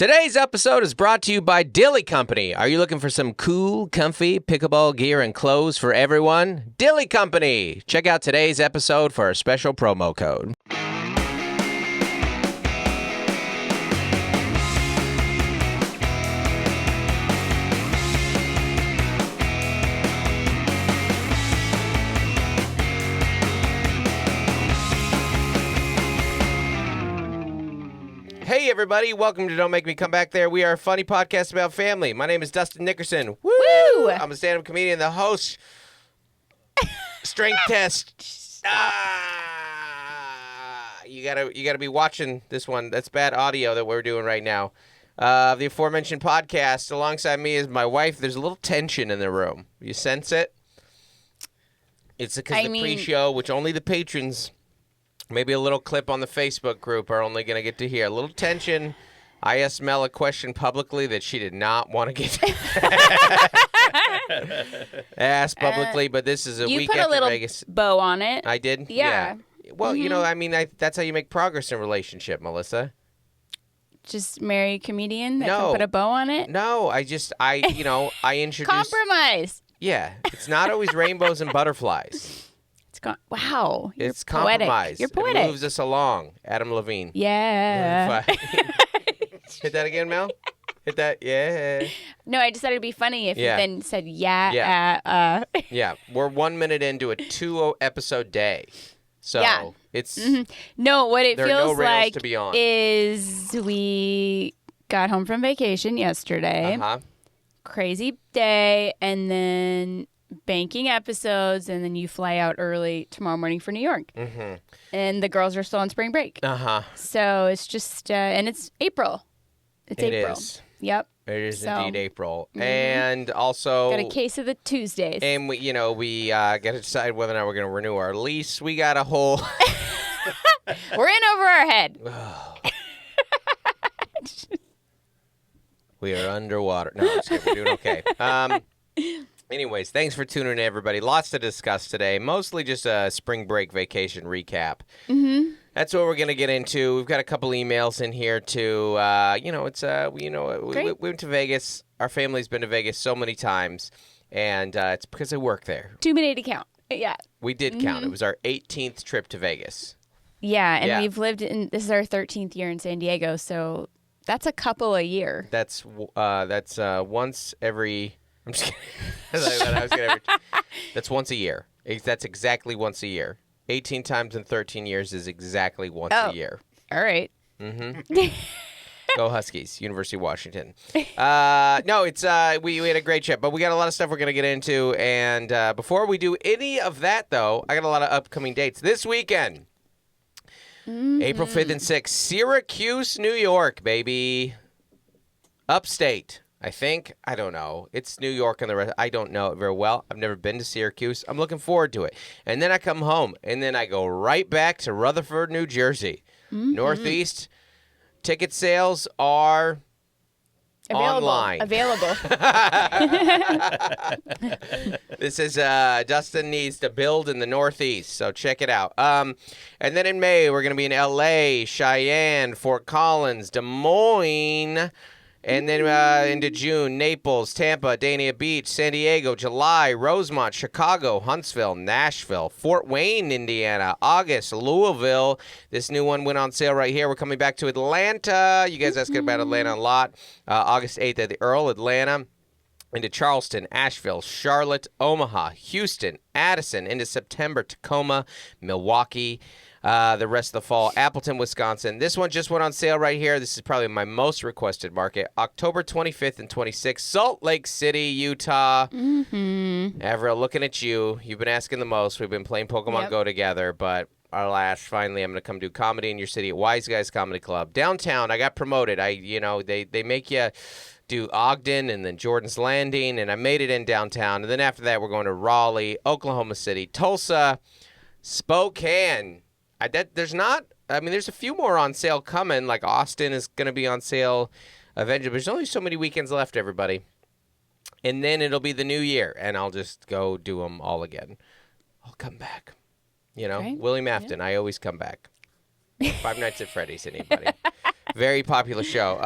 Today's episode is brought to you by Dilly Company. Are you looking for some cool, comfy pickleball gear and clothes for everyone? Dilly Company. Check out today's episode for a special promo code. Hey, everybody. Welcome to Don't Make Me Come Back There. We are a funny podcast about family. My name is Dustin Nickerson. Woo! I'm a stand-up comedian, the host. Strength test. You gotta be watching this one. That's bad audio that we're doing right now. The aforementioned podcast. Alongside me is my wife. There's a little tension in the room. You sense it? It's because the pre-show, which only the patrons... Maybe a little clip on the Facebook group are only going to get to hear. A little tension. I asked Mel a question publicly that she did not want to get asked publicly, but this is a week after Vegas. You put a little bow on it. I did? Yeah. Well, you know, I mean, that's how you make progress in a relationship, Melissa. Just marry a comedian that can put a bow on it? No, I introduced... Compromise. Yeah. It's not always rainbows and butterflies. Wow. It's compromise. You're poetic. It moves us along. Adam Levine. Yeah. Hit that again, Mel? Hit that? Yeah. No, I just thought it'd be funny if you then said yeah. Yeah. We're 1 minute into a 2-episode day. So it's... Mm-hmm. No, what it feels like to be on. is we got home from vacation yesterday. Uh-huh. Crazy day. And then... banking episodes, and then you fly out early tomorrow morning for New York. Mm-hmm. And the girls are still on spring break. Uh-huh. So it's just, and it's April. It's April. Is. Yep. It is indeed April. Mm-hmm. And also... got a case of the Tuesdays. And, we got to decide whether or not we're going to renew our lease. We got a whole... We're in over our head. We are underwater. No, I'm just kidding. We're doing okay. Anyways, thanks for tuning in, everybody. Lots to discuss today. Mostly just a spring break vacation recap. Mm-hmm. That's what we're going to get into. We've got a couple emails in here, too. We went to Vegas. Our family's been to Vegas so many times, and it's because I work there. Too many to count. Yeah. We did count. It was our 18th trip to Vegas. Yeah, and we've lived in, this is our 13th year in San Diego, so that's a couple a year. That's once every... I'm just kidding. That's once a year. That's exactly once a year. 18 times in 13 years is exactly once a year. All right. Mm-hmm. Go Huskies, University of Washington. No, it's we had a great trip, but we got a lot of stuff we're going to get into. And before we do any of that, though, I got a lot of upcoming dates. This weekend, April 5th and 6th, Syracuse, New York, baby. Upstate. I think. I don't know. It's New York and the rest. I don't know it very well. I've never been to Syracuse. I'm looking forward to it. And then I come home, and then I go right back to Rutherford, New Jersey. Mm-hmm. Northeast. Ticket sales are online. Available. This is Dustin needs to build in the Northeast, so check it out. And then in May, we're going to be in L.A., Cheyenne, Fort Collins, Des Moines. And then into June, Naples, Tampa, Dania Beach, San Diego, July, Rosemont, Chicago, Huntsville, Nashville, Fort Wayne, Indiana, August, Louisville. This new one went on sale right here. We're coming back to Atlanta. You guys asking about Atlanta a lot. August 8th at the Earl, Atlanta. Into Charleston, Asheville, Charlotte, Omaha, Houston, Addison. Into September, Tacoma, Milwaukee. The rest of the fall, Appleton, Wisconsin. This one just went on sale right here. This is probably my most requested market. October 25th and 26th, Salt Lake City, Utah. Mm-hmm. Avril, looking at you. You've been asking the most. We've been playing Pokemon Go together, but alas, finally, I'm going to come do comedy in your city at Wise Guys Comedy Club. Downtown, I got promoted. They make you do Ogden and then Jordan's Landing, and I made it in downtown. And then after that, we're going to Raleigh, Oklahoma City, Tulsa, Spokane. There's a few more on sale coming. Like Austin is going to be on sale eventually. There's only so many weekends left, everybody. And then it'll be the new year, and I'll just go do them all again. I'll come back. You know, right. Willie Mafton, I always come back. Five Nights at Freddy's, anybody. Very popular show.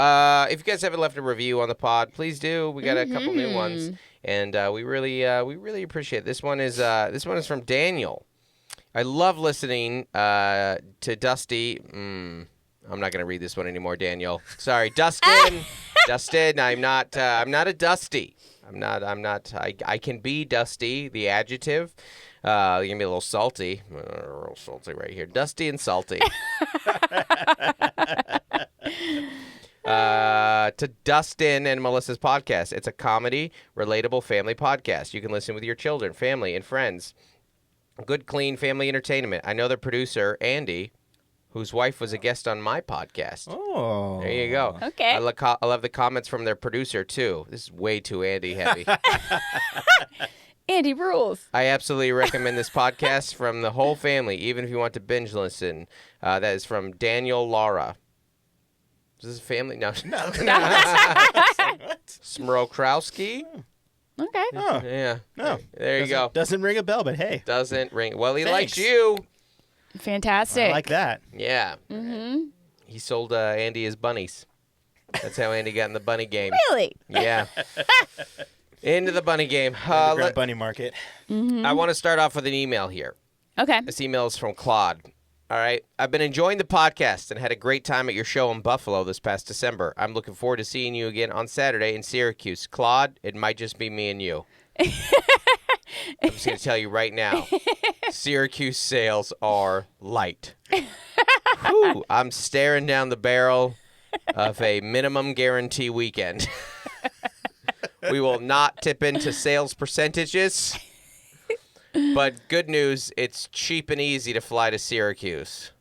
If you guys haven't left a review on the pod, please do. We got a couple new ones, and we really appreciate it. This one is from Daniel. I love listening to Dusty. I'm not going to read this one anymore, Daniel. Sorry, Dustin. Dustin, I'm not a Dusty. I'm not. I can be Dusty, the adjective. You're going to be a little salty. A little salty right here. Dusty and salty. To Dustin and Melissa's podcast. It's a comedy, relatable family podcast. You can listen with your children, family, and friends. Good, clean family entertainment. I know the producer, Andy, whose wife was a guest on my podcast. Oh. There you go. Okay. I love the comments from their producer, too. This is way too Andy heavy. Andy rules. I absolutely recommend this podcast from the whole family, even if you want to binge listen. That is from Daniel Lara. Is this a family? No. Smrokrowski? Okay. Oh. Yeah. No. There you go. Doesn't ring a bell, but hey. Doesn't ring. Well, he Thanks. likes you. Fantastic. I like that. Yeah. Mm-hmm. He sold Andy his bunnies. That's how Andy got in the bunny game. Really? Yeah. Into the bunny game. Underground bunny market. I want to start off with an email here. Okay. This email is from Claude. All right. I've been enjoying the podcast and had a great time at your show in Buffalo this past December. I'm looking forward to seeing you again on Saturday in Syracuse. Claude, it might just be me and you. I'm just going to tell you right now, Syracuse sales are light. Whew, I'm staring down the barrel of a minimum guarantee weekend. We will not tip into sales percentages. But good news, it's cheap and easy to fly to Syracuse.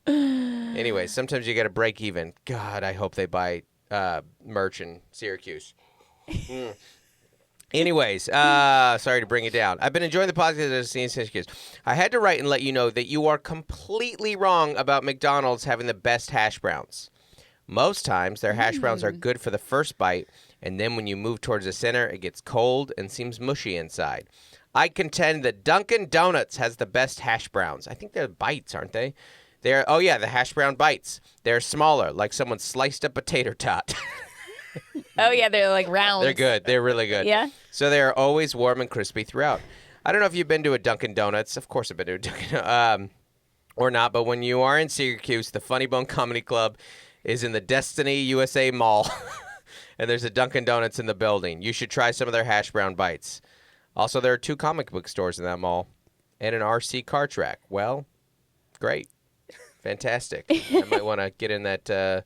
Anyway, sometimes you got to break even. God, I hope they buy merch in Syracuse. Anyways, sorry to bring it down. I've been enjoying the podcast I've seen in Syracuse. I had to write and let you know that you are completely wrong about McDonald's having the best hash browns. Most times, their hash browns are good for the first bite, and then when you move towards the center, it gets cold and seems mushy inside. I contend that Dunkin Donuts has the best hash browns. I think they're bites, aren't they? The hash brown bites. They're smaller, like someone sliced a potato tot. Oh, yeah, they're like round. They're good. They're really good. Yeah? So they're always warm and crispy throughout. I don't know if you've been to a Dunkin Donuts. Of course I've been to a Dunkin' or not, but when you are in Syracuse, the Funny Bone Comedy Club is in the Destiny USA Mall, and there's a Dunkin' Donuts in the building. You should try some of their hash brown bites. Also, there are 2 comic book stores in that mall and an RC car track. Well, great. Fantastic. I might want to get in that.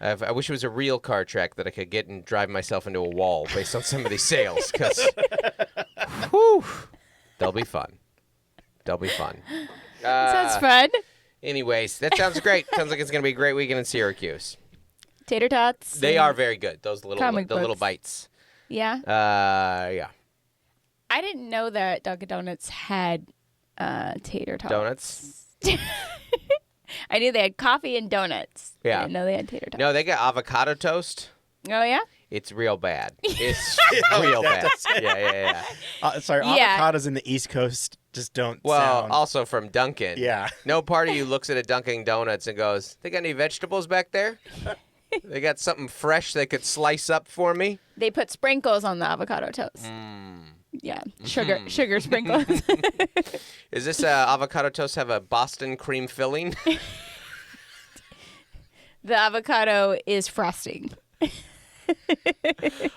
I wish it was a real car track that I could get and drive myself into a wall based on some of these sales, because they'll be fun. They'll be fun. Sounds fun. Anyways, that sounds great. Sounds like it's going to be a great weekend in Syracuse. Tater tots. They are very good. Those little little bites. Yeah. Yeah. I didn't know that Dunkin' Donuts had tater tots. Donuts. I knew they had coffee and donuts. Yeah. I didn't know they had tater tots. No, they got avocado toast. Oh, yeah? It's real bad. It's real bad. Yeah. Sorry, Yeah. avocados in the East Coast just don't Well, sound... also from Dunkin'. Yeah. No part of you looks at a Dunkin' Donuts and goes, they got any vegetables back there? They got something fresh they could slice up for me? They put sprinkles on the avocado toast. Yeah. Sugar sprinkles. Is this avocado toast have a Boston cream filling? The avocado is frosting.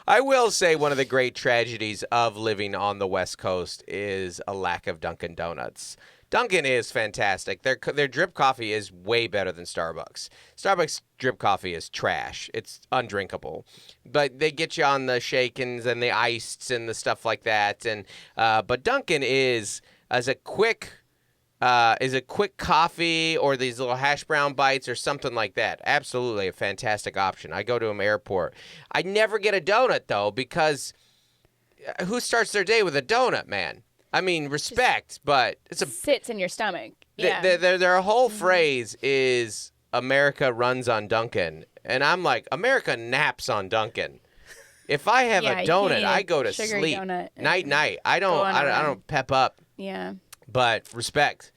I will say one of the great tragedies of living on the West Coast is a lack of Dunkin' Donuts. Dunkin' is fantastic. Their drip coffee is way better than Starbucks. Starbucks drip coffee is trash. It's undrinkable. But they get you on the shakens and the iced and the stuff like that. And but Dunkin' is a quick coffee or these little hash brown bites or something like that. Absolutely a fantastic option. I go to an airport. I never get a donut, though, because who starts their day with a donut, man? I mean, respect, but it's a... Sits in your stomach. Yeah. Their whole phrase is America runs on Dunkin'. And I'm like, America naps on Dunkin'. If I have Yeah, a you donut, can't eat I a go to sugary sleep. donut. Night. I Go on a run. don't pep up. Yeah. But respect.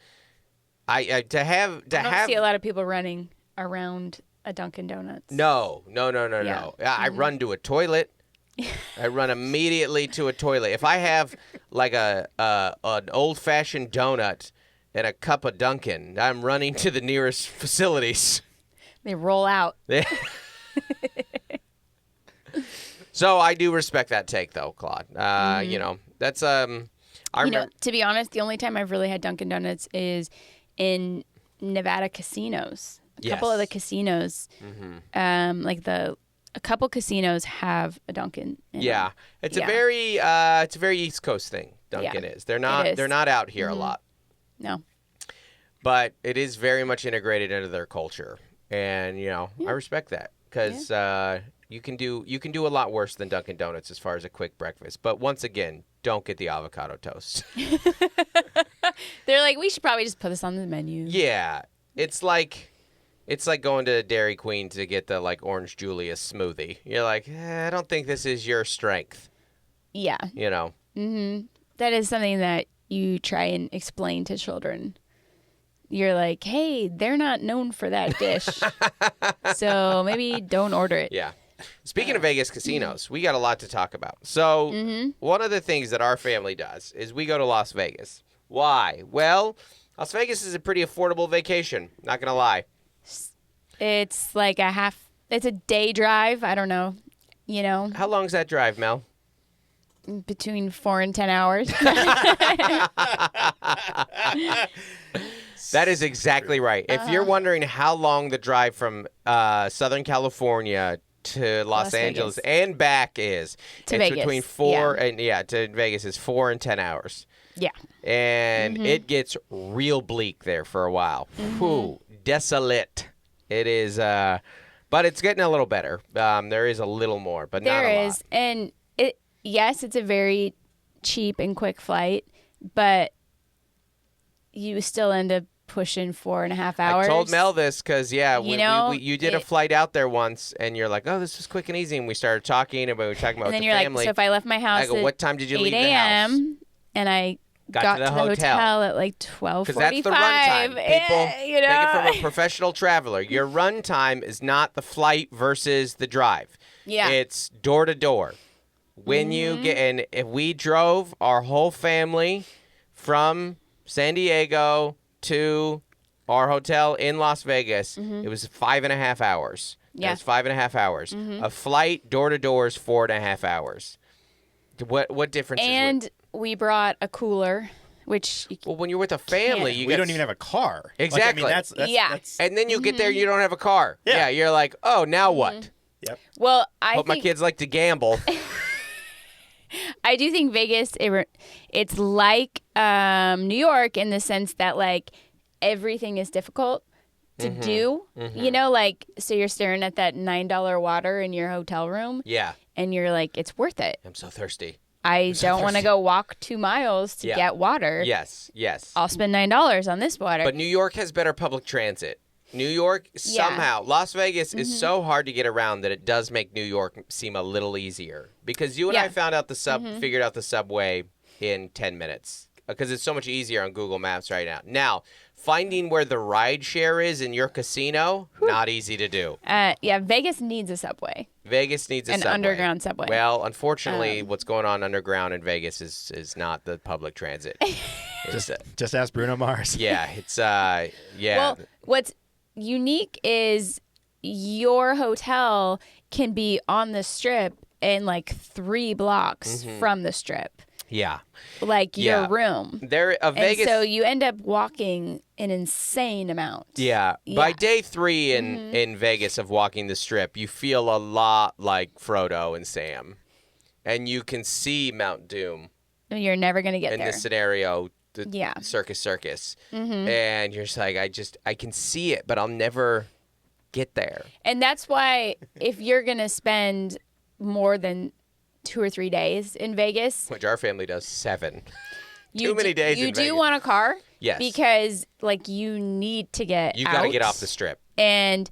I to have I don't see a lot of people running around a Dunkin' Donuts. No. Yeah. I run to a toilet. I run immediately to a toilet. If I have like an old-fashioned donut and a cup of Dunkin', I'm running to the nearest facilities. They roll out. So I do respect that take, though, Claude. You know, that's to be honest, the only time I've really had Dunkin' Donuts is in Nevada casinos. A couple of the casinos, a couple casinos have a Dunkin'. Yeah, it's a very East Coast thing. Dunkin' is. They're not out here a lot. No. But it is very much integrated into their culture, and you know I respect that because you can do a lot worse than Dunkin' Donuts as far as a quick breakfast. But once again, don't get the avocado toast. They're like, we should probably just put this on the menu. Yeah, it's like going to Dairy Queen to get the like Orange Julius smoothie. You're like, I don't think this is your strength. Yeah. You know. Mm-hmm. That is something that you try and explain to children. You're like, hey, they're not known for that dish, so maybe don't order it. Yeah. Speaking of Vegas casinos, we got a lot to talk about. So one of the things that our family does is we go to Las Vegas. Why? Well, Las Vegas is a pretty affordable vacation. Not going to lie. It's like it's a day drive. I don't know. You know. How long is that drive, Mel? Between 4 and 10 hours. That is exactly right. If you're wondering how long the drive from Southern California to Los Angeles Vegas. and back is, To it's Vegas. between 4 and to Vegas is 4 and 10 hours. Yeah. And it gets real bleak there for a while. Whew, desolate. It is, but it's getting a little better. There is a little more, but not a lot. There is, and yes, it's a very cheap and quick flight, but you still end up pushing 4.5 hours. I told Mel this because, you did a it- flight out there once, and you're like, oh, this was quick and easy. And we started talking, and we were talking about and then the you're family. like, so if I left my house I go, at what time did you 8 leave the house? a.m. and I got to the hotel at like 12:45. Because that's the run time. People you know? take it from a professional traveler. Your run time is not the flight versus the drive. Yeah. It's door to door. When you get, and if we drove our whole family from San Diego to our hotel in Las Vegas, it was 5.5 hours. Yeah. It was 5.5 hours. A flight door to door is 4.5 hours. What difference is And we brought a cooler, which well, when you're with a family, we don't even have a car. Exactly. Like, I mean, Yeah. that's and then you get there, you don't have a car. Yeah. You're like, oh, now what? Yep. well, I Hope my think kids like to gamble. I do think Vegas, it's like New York in the sense that like everything is difficult to do. You know, like so you're staring at that $9 water in your hotel room, Yeah. and you're like, it's worth it. I'm so thirsty. I don't want to go walk 2 miles to Yeah. get water. Yes. I'll spend $9 on this water. But New York has better public transit. New York, somehow, Las Vegas is so hard to get around that it does make New York seem a little easier. Because you and I found out figured out the subway in 10 minutes. Because it's so much easier on Google Maps right now. Now, finding where the ride share is in your casino, not easy to do. Vegas needs a subway. Vegas needs a An subway. underground subway. Well, unfortunately, what's going on underground in Vegas is not the public transit. just ask Bruno Mars. Yeah, it's Well, what's unique is your hotel can be on the strip and like 3 blocks from the strip. Yeah. Like your room. Vegas. And so you end up walking an insane amount. Yeah. By day 3 in Vegas of walking the strip, you feel a lot like Frodo and Sam. And you can see Mount Doom You're never going to get in there. this scenario, the Yeah. circus. And you're just like, I can see it, but I'll never get there. And that's why if you're going to spend more than 2 or 3 days in Vegas, Which our family does 7. you Too many days You in do Vegas. want a car, Yes. because like you need to get You out. got to get off the strip. And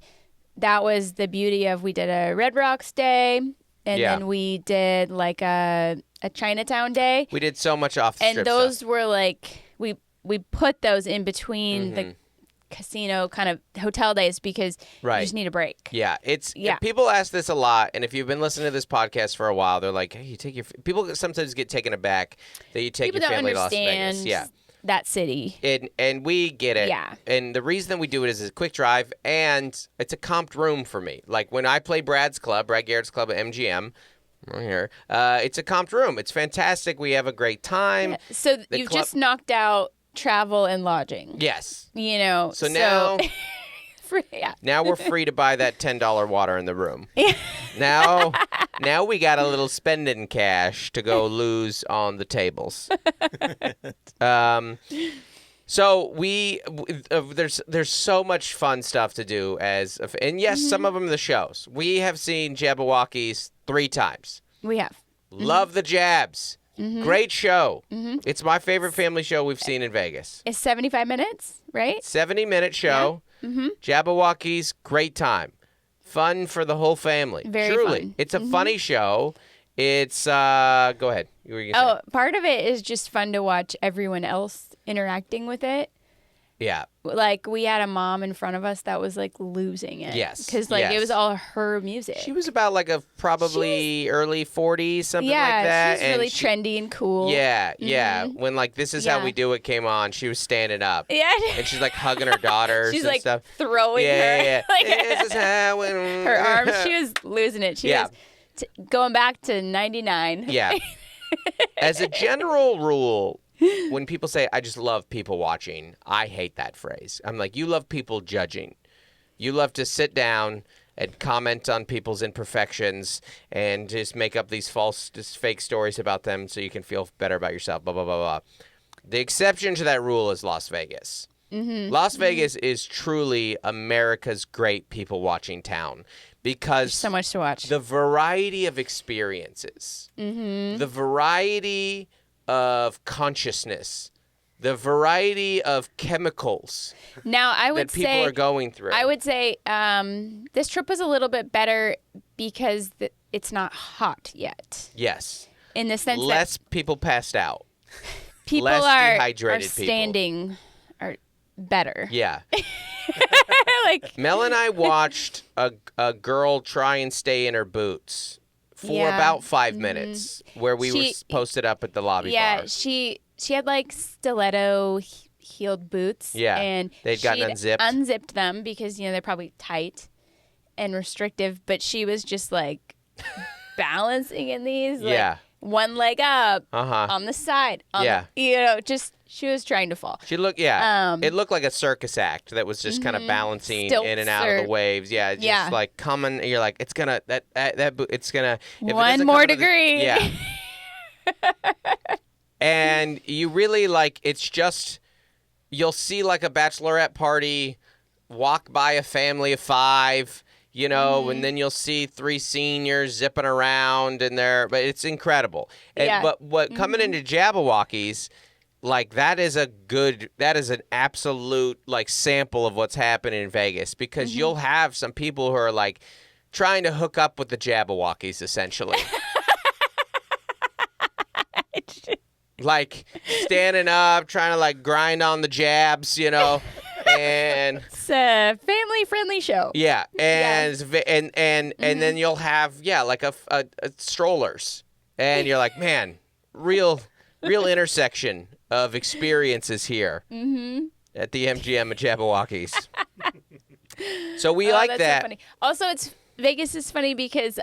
that was the beauty of we did a Red Rocks day, and Yeah. then we did like a Chinatown day, We did so much off the strip and those stuff. were like we put those in between casino kind of hotel days because Right. you just need a break. Yeah, Yeah. people ask this a lot, and if you've been listening to this podcast for a while, they're like, "Hey, you take your." People sometimes get taken aback that you take People your don't family to Las understand Vegas. Yeah, that city. and we get it. Yeah. And the reason that we do it is it's a quick drive, and it's a comped room for me. Like when I play Brad Garrett's club at MGM. Right here. It's a comped room. It's fantastic. We have a great time. Yeah. So you've just knocked out travel and lodging. Yes. You know. So now, yeah. now we're free to buy that $10 water in the room. Yeah. Now we got a little spending cash to go lose on the tables. So there's so much fun stuff to do and yes, some of them are the shows. We have seen Jabba Walkies 3 times. We have. Love the Jabs. Great show. It's my favorite family show we've seen in Vegas. It's 75 minutes, right? 70-minute show. Jabba Walkies, great time. Fun for the whole family. Very Truly. fun. It's a funny show. It's go ahead. You were gonna say. Part of it is just fun to watch everyone else interacting with it. Yeah. Like we had a mom in front of us that was like losing it. Yes. Because like Yes. it was all her music. She was about like probably early 40s, something like that. Yeah, she's and really trendy and cool. Yeah, yeah. When like This Is How Yeah. We Do It came on, she was standing up. Yeah. And she's like hugging her daughters She's and like stuff. throwing Yeah, her. yeah. Like, This is how we... her arms. She was losing it. She Yeah. was going back to 99. Yeah. As a general rule, when people say, I just love people watching, I hate that phrase. I'm like, you love people judging. You love to sit down and comment on people's imperfections and just make up these fake stories about them so you can feel better about yourself, blah, blah, blah, blah. The exception to that rule is Las Vegas. Las Vegas is truly America's great people watching town because So much to watch. the variety of experiences, the variety of consciousness, the variety of chemicals Now, I would that people say are going through. I would say this trip was a little bit better because it's not hot yet. Yes. In the sense Less people passed out. that people less are dehydrated people. standing are better. Yeah. Like Mel and I watched a girl try and stay in her boots for Yeah. about 5 minutes where we were posted up at the lobby yeah, bar. she had like stiletto heeled boots. Yeah, and they'd gotten she'd unzipped. unzipped them because they're probably tight and restrictive. But she was just like balancing in these. Like, Yeah. one leg up Uh-huh. on the side. Yeah. Just she was trying to fall. It looked like a circus act that was just kind of balancing Stilts in and out of the or- waves. Yeah, just Yeah. like coming. You're like, it's gonna it's gonna if it One doesn't more come to the- degree. yeah. And you really like it's just you'll see like a bachelorette party walk by a family of 5. You know, and then you'll see 3 seniors zipping around in there, but it's incredible. And, Yeah. But what coming into Jabba Walkies, like that is an absolute like sample of what's happening in Vegas because you'll have some people who are like trying to hook up with the Jabba Walkies essentially. Like standing up, trying to like grind on the jabs, you know. And It's a family friendly show. yeah, and then you'll have like a strollers, and you're like, man, real intersection of experiences here at the MGM at Jabba Walkies. So we like that's that. So funny. Also, Vegas is funny because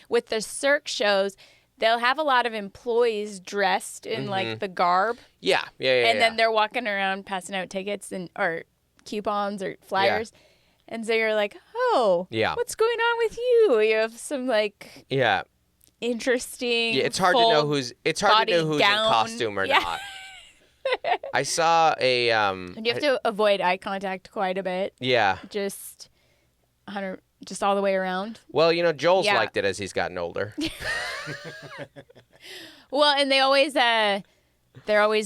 with the Cirque shows, they'll have a lot of employees dressed in like the garb. Yeah. And then they're walking around passing out tickets or coupons or flyers. And so you're like, oh, Yeah. what's going on with you? You have some like yeah. interesting. Yeah, it's hard to know who's in gown. costume or Yeah. not. I saw a And you have to avoid eye contact quite a bit. yeah. Just all the way around. Well, you know, Joel's Yeah. liked it as he's gotten older. Well, and they're always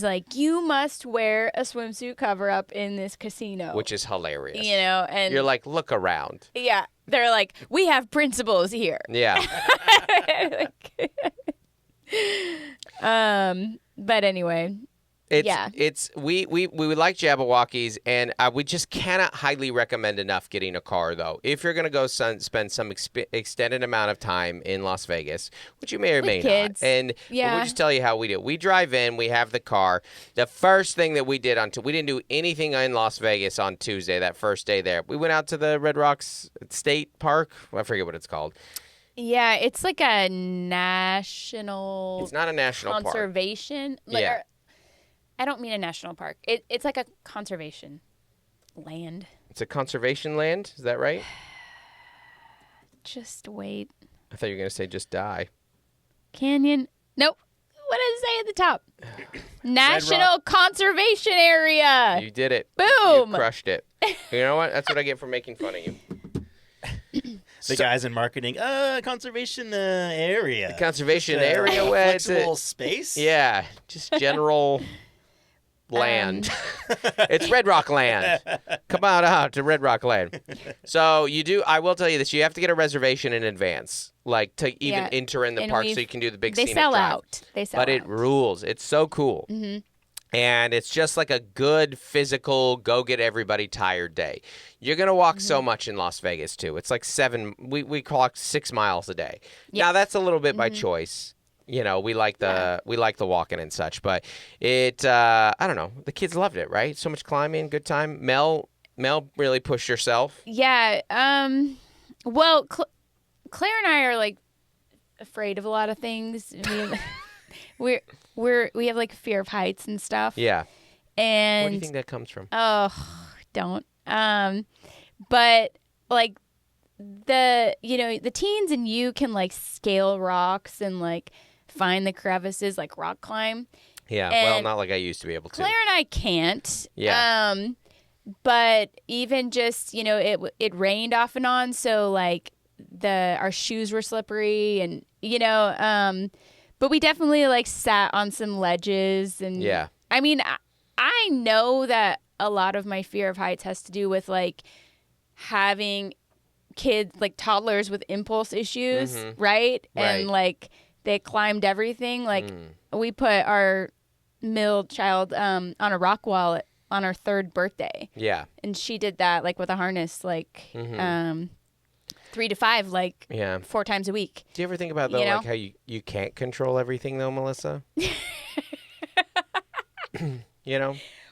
like, you must wear a swimsuit cover up in this casino. Which is hilarious. you know, and You're like, look around. yeah, they're like, we have principles here. Yeah. But anyway, We like Jabba Walkies, and we just cannot highly recommend enough getting a car, though. If you're going to go spend some extended amount of time in Las Vegas, which you may or may kids. not, and we'll just tell you how we do. We drive in, we have the car. The first thing that we did we didn't do anything in Las Vegas on Tuesday, that first day there. We went out to the Red Rocks State Park. I forget what it's called. Yeah, it's like a national. It's not a national conservation. Park. I don't mean a national park. It's like a conservation land. It's a conservation land? Is that right? Just wait. I thought you were going to say just die. Canyon. Nope. What did it say at the top? National Conservation Area. You did it. Boom. You crushed it. You know what? That's what I get for making fun of you. The guys in marketing, conservation area. The conservation just, area. Flexible space? Yeah, just general land. It's Red Rock land. Come on out to Red Rock land. So I will tell you this, you have to get a reservation in advance, like to even enter in the park so you can do the big scenic drive. They sell out. But it rules. It's so cool. Mm-hmm. And it's just like a good physical go get everybody tired day. You're going to walk so much in Las Vegas too. It's like we clock 6 miles a day. Now that's a little bit by choice. You know, we like the walking and such, but I don't know. The kids loved it, right? So much climbing, good time. Mel really pushed herself. Yeah. Well, Claire and I are like afraid of a lot of things. I mean, we have like fear of heights and stuff. Yeah. And where do you think that comes from? Oh, don't. But like the teens and you can like scale rocks and like find the crevices, like rock climb. Yeah. And well, not like I used to be able to. Claire and I can't. Yeah. But even just, it rained off and on, so like our shoes were slippery and but we definitely like sat on some ledges and I mean, I know that a lot of my fear of heights has to do with like having kids, like toddlers with impulse issues, right? And like they climbed everything. Like we put our middle child on a rock wall on her 3rd birthday. Yeah. And she did that like with a harness, like 3 to 5, like 4 times a week. Do you ever think about though, like how you can't control everything though, Melissa?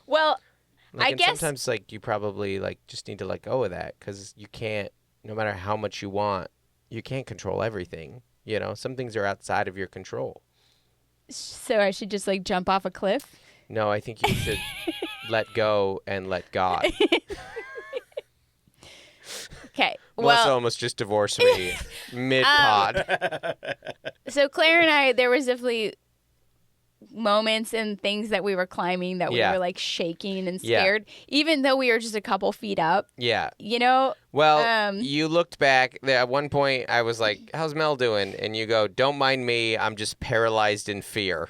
Well, like, I guess sometimes like you probably like just need to let go of that because you can't. No matter how much you want, you can't control everything. Some things are outside of your control. So I should just like jump off a cliff? No, I think you should let go and let God. Okay. Melissa almost just divorced me mid-pod. So Claire and I, there was definitely moments and things that we were climbing that we were like shaking and scared, even though we were just a couple feet up. Yeah. Well, you looked back. At one point, I was like, how's Mel doing? And you go, don't mind me. I'm just paralyzed in fear.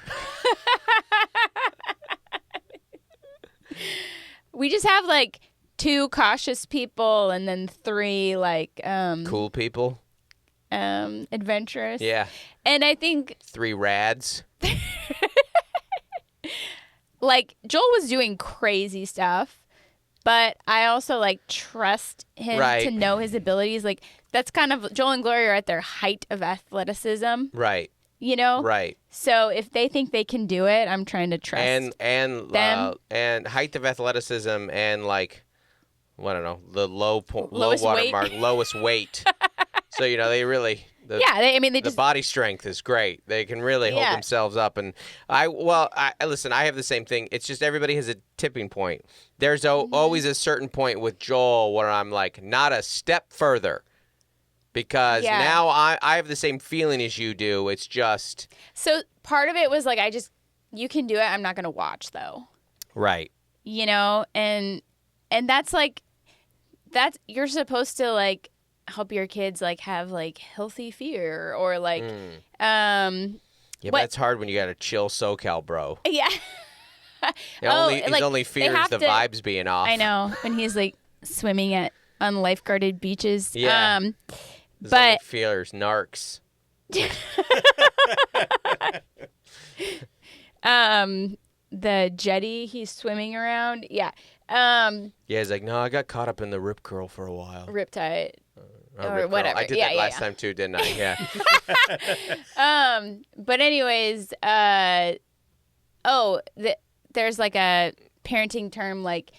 We just have like 2 cautious people and then 3 like cool people, adventurous. Yeah. And I think 3 rads. Like Joel was doing crazy stuff, but I also like trust him to know his abilities. Like that's kind of Joel and Gloria are at their height of athleticism. Right. Right. So if they think they can do it, I'm trying to trust them. And height of athleticism and like, I don't know, the low water mark, lowest weight. So they really. The body strength is great. They can really hold themselves up. And listen, I have the same thing. It's just everybody has a tipping point. There's always a certain point with Joel where I'm like, not a step further. Because now I have the same feeling as you do. It's just. So part of it was like, you can do it. I'm not going to watch though. Right. And that's like, you're supposed to like, help your kids like have like healthy fear or like but it's hard when you got a chill SoCal bro. Yeah. His only fear is the vibes being off. I know, when he's like swimming on lifeguarded beaches. Yeah. His only fear is narcs. the jetty he's swimming around. Yeah. Yeah, he's like, no, I got caught up in the rip curl for a while. Riptide. Or rip curl. whatever. I did that last time too, didn't I? Yeah. But anyways, there's like a parenting term, like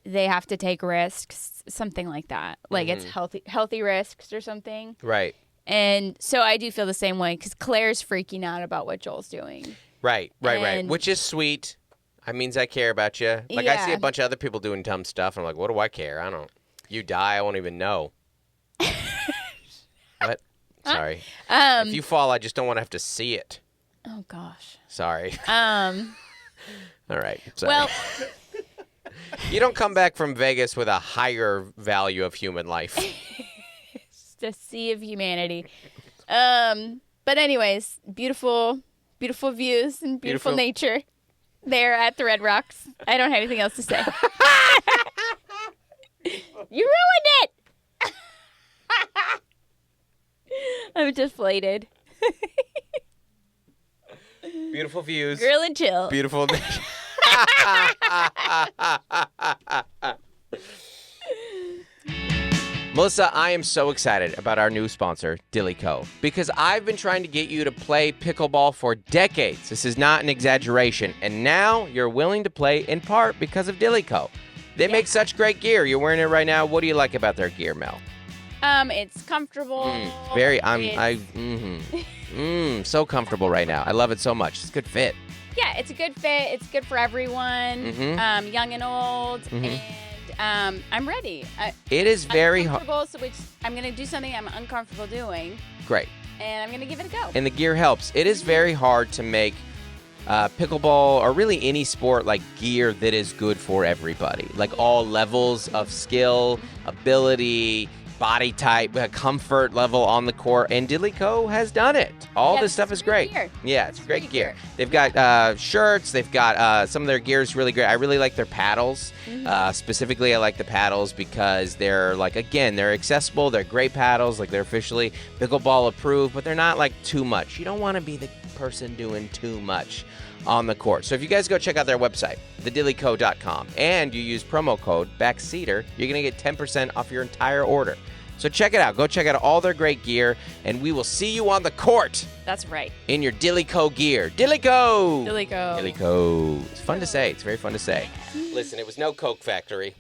they have to take risks, something like that. Like it's healthy risks or something. Right. And so I do feel the same way because Claire's freaking out about what Joel's doing. Right. Which is sweet. It means I care about you. Like I see a bunch of other people doing dumb stuff. And I'm like, what do I care? I don't. You die, I won't even know. What? Sorry. If you fall, I just don't want to have to see it. Oh gosh. Sorry. All right. Sorry. Well, you don't come back from Vegas with a higher value of human life. it's the sea of humanity. But anyways, beautiful views and beautiful nature there at the Red Rocks. I don't have anything else to say. You ruined it. I'm deflated. Beautiful views. Grill and chill. Beautiful. Melissa, I am so excited about our new sponsor, Dilly Co, because I've been trying to get you to play pickleball for decades. This is not an exaggeration. And now you're willing to play in part because of Dilly Co. They make such great gear. You're wearing it right now. What do you like about their gear, Mel? It's comfortable. So comfortable right now. I love it so much. It's a good fit. Yeah, it's a good fit. It's good for everyone, young and old, and I'm ready. It is very hard. So I'm going to do something I'm uncomfortable doing. Great. And I'm going to give it a go. And the gear helps. It is very hard to make pickleball or really any sport like gear that is good for everybody. Like all levels of skill, ability, body type, comfort level on the court, and Dilly Co has done it. All this stuff is great. Gear. Yeah, it's great gear. They've got shirts. They've got some of their gear is really great. I really like their paddles. Specifically, I like the paddles because they're they're accessible. They're great paddles. Like they're officially pickleball approved, but they're not like too much. You don't want to be the person doing too much on the court. So if you guys go check out their website, thedillyco.com, and you use promo code Backseater, you're going to get 10% off your entire order. So check it out. Go check out all their great gear, and we will see you on the court. That's right. In your Dilly Co gear. Dilly Co! Dilly Co. Dilly Co. It's fun to say. It's very fun to say. Listen, it was no Coke Factory.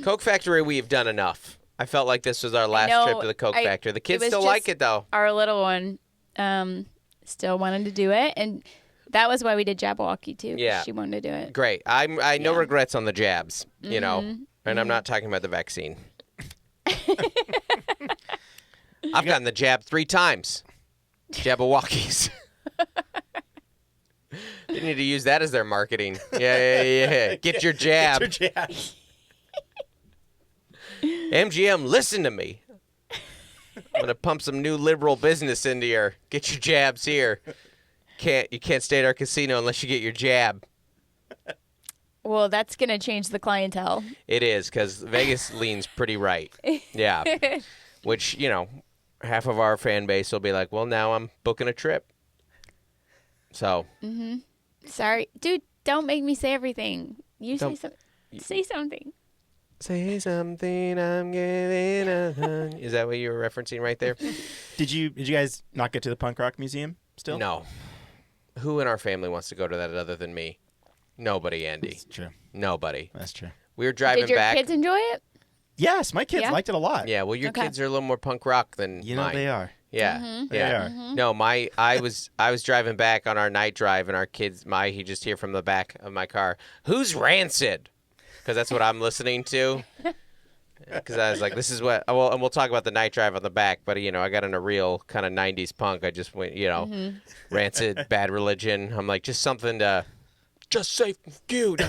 Coke Factory, we've done enough. I felt like this was our last trip to the Coke Factory. The kids still like it, though. Our little one still wanted to do it, and that was why we did Jabba Walkie, too. Yeah. She wanted to do it. Great. I no regrets on the jabs, you know, and I'm not talking about the vaccine. I've gotten the jab 3 times. Jabba Walkies. They need to use that as their marketing. Yeah. Get your jab. Get your jab. MGM, listen to me. I'm going to pump some new liberal business into your. Get your jabs here. You can't stay at our casino unless you get your jab. Well, that's going to change the clientele. It is, because Vegas leans pretty right. Yeah. Which, you know, half of our fan base will be like, well, now I'm booking a trip. So. Sorry. Dude, don't make me say everything. Say something. Say something, I'm giving a... Is that what you were referencing right there? Did you guys not get to the punk rock museum still? No. Who in our family wants to go to that other than me? Nobody, Andy. That's true. Nobody. That's true. We were driving back. Did your kids enjoy it? Yes, my kids liked it a lot. Yeah, well, your kids are a little more punk rock than mine. They are. Yeah, They are. No, I was driving back on our night drive, and our kids, he just hear from the back of my car, "Who's Rancid?" Because that's what I'm listening to. Because I was like, this is what. Well, and we'll talk about the night drive on the back, but I got in a real kind of '90s punk. I just went, Rancid, Bad Religion. I'm like, just something to. Just safe and cute.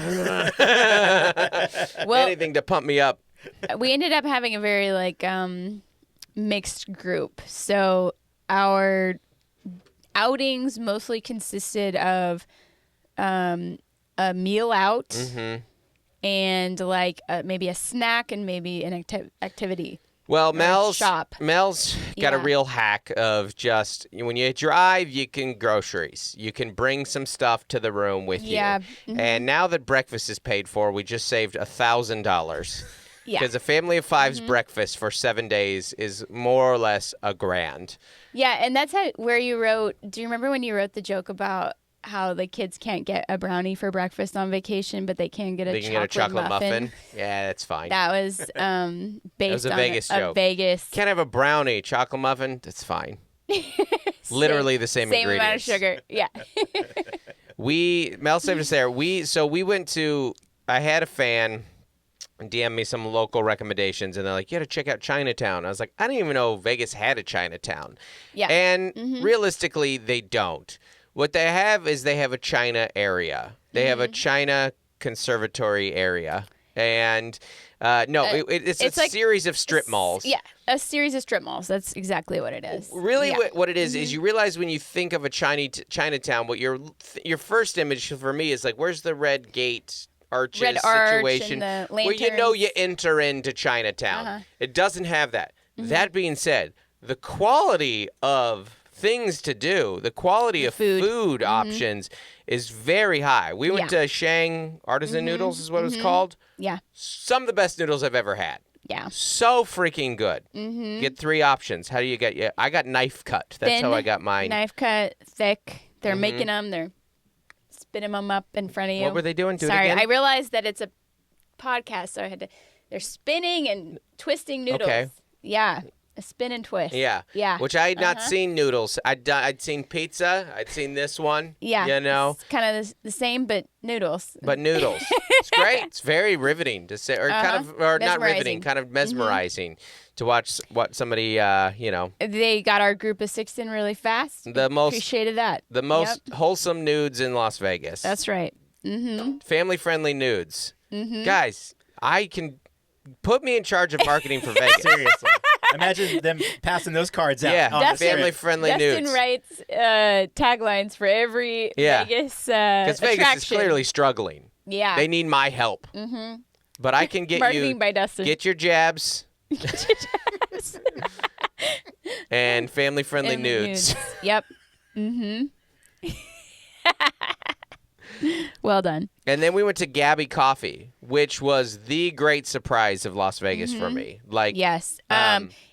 Anything to pump me up. We ended up having a very mixed group. So our outings mostly consisted of a meal out and maybe a snack and maybe an activity. Well, Mel's got a real hack of just when you drive, you can groceries. You can bring some stuff to the room with you. Mm-hmm. And now that breakfast is paid for, we just saved $1,000. Yeah. Because a family of five's breakfast for 7 days is more or less $1,000. Yeah, and that's where you wrote. Do you remember when you wrote the joke about how the kids can't get a brownie for breakfast on vacation, but they can get a chocolate muffin? Yeah, that's fine. That was based a on Vegas a joke. Vegas. Can't have a brownie, chocolate muffin. That's fine. Literally the same ingredients. Same amount of sugar. Yeah. Mel saved us there. We went to. I had a fan DM me some local recommendations, and they're like, "You got to check out Chinatown." I was like, "I didn't even know Vegas had a Chinatown." Yeah. And realistically, they don't. What they have is they have a China area. They have a China conservatory area. And it's a like, series of strip malls. Yeah, a series of strip malls. That's exactly what it is. Really, what it is you realize when you think of a Chinatown, what your first image for me is like, where's the red gate arches situation and the where you know lanterns. you enter into Chinatown. Uh-huh. It doesn't have that. That being said, the quality of things to do, the quality of food options is very high. We went to Shang Artisan Noodles is what it was called. Yeah. Some of the best noodles I've ever had. Yeah. So freaking good. Get 3 options. How do you get? I got knife cut. That's Thin, how I got mine. Knife cut, thick. They're making them. They're spinning them up in front of you. What were they doing? Do it Sorry, again? I realized that it's a podcast, so I had to. They're spinning and twisting noodles. Okay. Yeah. A spin and twist. Yeah. Yeah. Which I had not seen noodles. I'd seen pizza. I'd seen this one. Yeah. You know. It's kind of the same, but noodles. But noodles. It's great. It's very riveting to say, or not riveting, kind of mesmerizing to watch what somebody, They got our group of 6 in really fast. Appreciated that. The most wholesome nudes in Las Vegas. That's right. Family-friendly nudes. Guys, I can put me in charge of marketing for Vegas. Seriously. Imagine them passing those cards out. Yeah, on the strip. family-friendly Dustin nudes. writes taglines for every Vegas Because Vegas attraction. is clearly struggling. Yeah. They need my help. But I can get Marketing by Dustin. Get your jabs. And family-friendly And nudes. Yep. Well done. And then we went to Gabby Coffee, which was the great surprise of Las Vegas for me. Like, Yes.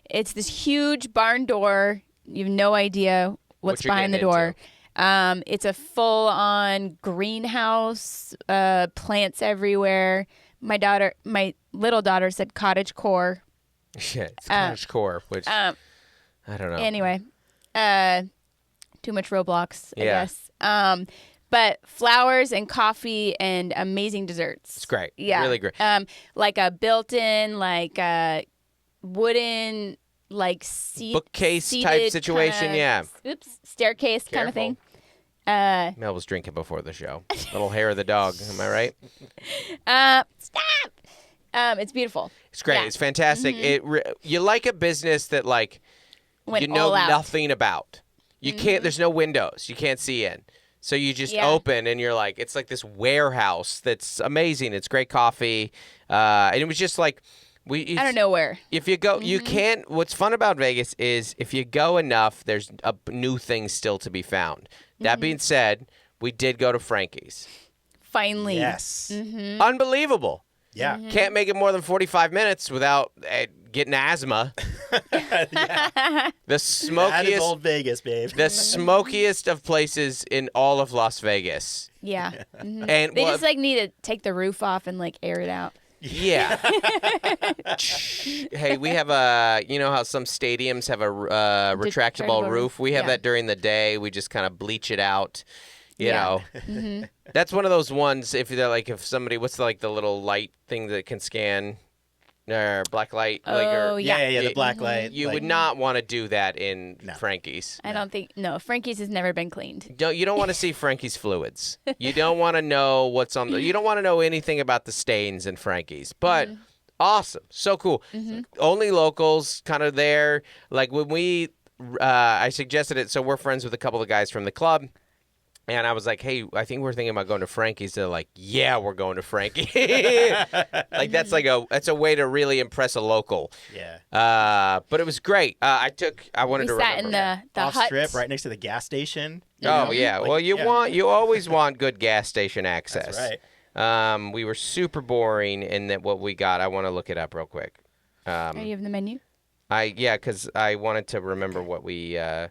It's this huge barn door. You have no idea what's What you're behind the getting door. It's a full-on greenhouse, plants everywhere. My little daughter said cottage core. shit, it's cottage core, which I don't know. Anyway, too much Roblox, I Yeah. guess. But flowers and coffee and amazing desserts. It's great. Yeah. Really great. Like a built-in, wooden, seat, Bookcase type seated situation, kinda, yeah. Staircase kind of thing. Mel was drinking before the show. Little hair of the dog. Am I right? Stop. It's beautiful. It's great. Yeah. It's fantastic. You like a business that Went you know all out. nothing about. You can't. There's no windows. You can't see in. So you just open and you're like, it's like this warehouse that's amazing. It's great coffee. And it was just like, I don't know where. If you go, you can't. What's fun about Vegas is if you go enough, there's new things still to be found. That being said, we did go to Frankies. Finally. Yes. Unbelievable. Yeah. Can't make it more than 45 minutes without getting asthma. The That is smokiest, old Vegas, babe. the smokiest of places in all of Las Vegas. Yeah. And They just need to take the roof off and air it out. yeah. Hey, we have you know how some stadiums have a retractable Retractable roof? roof. We have Yeah. that during the day. We just kind of bleach it out. You Yeah. know, that's one of those ones. If they're if somebody, what's the little light thing that can scan, black light? Oh, yeah. Yeah, the black light. You would not want to do that in Frankie's. I don't think. No, Frankie's has never been cleaned. You don't want to see Frankie's fluids. You don't want to know what's on you don't want to know anything about the stains in Frankie's. But awesome. So cool. Only locals kind of there. Like when I suggested it, so we're friends with a couple of guys from the club. And I was like, hey, I think we're thinking about going to Frankie's. They're like, yeah, we're going to Frankie. Like that's a way to really impress a local. Yeah. But it was great. I wanted to sat remember. in the Off hut. strip, right next to the gas station. Oh yeah. Well, you always want good gas station access. That's right. We were super boring in that what we got. I want to look it up real quick. Are you in the menu? Because I wanted to remember what day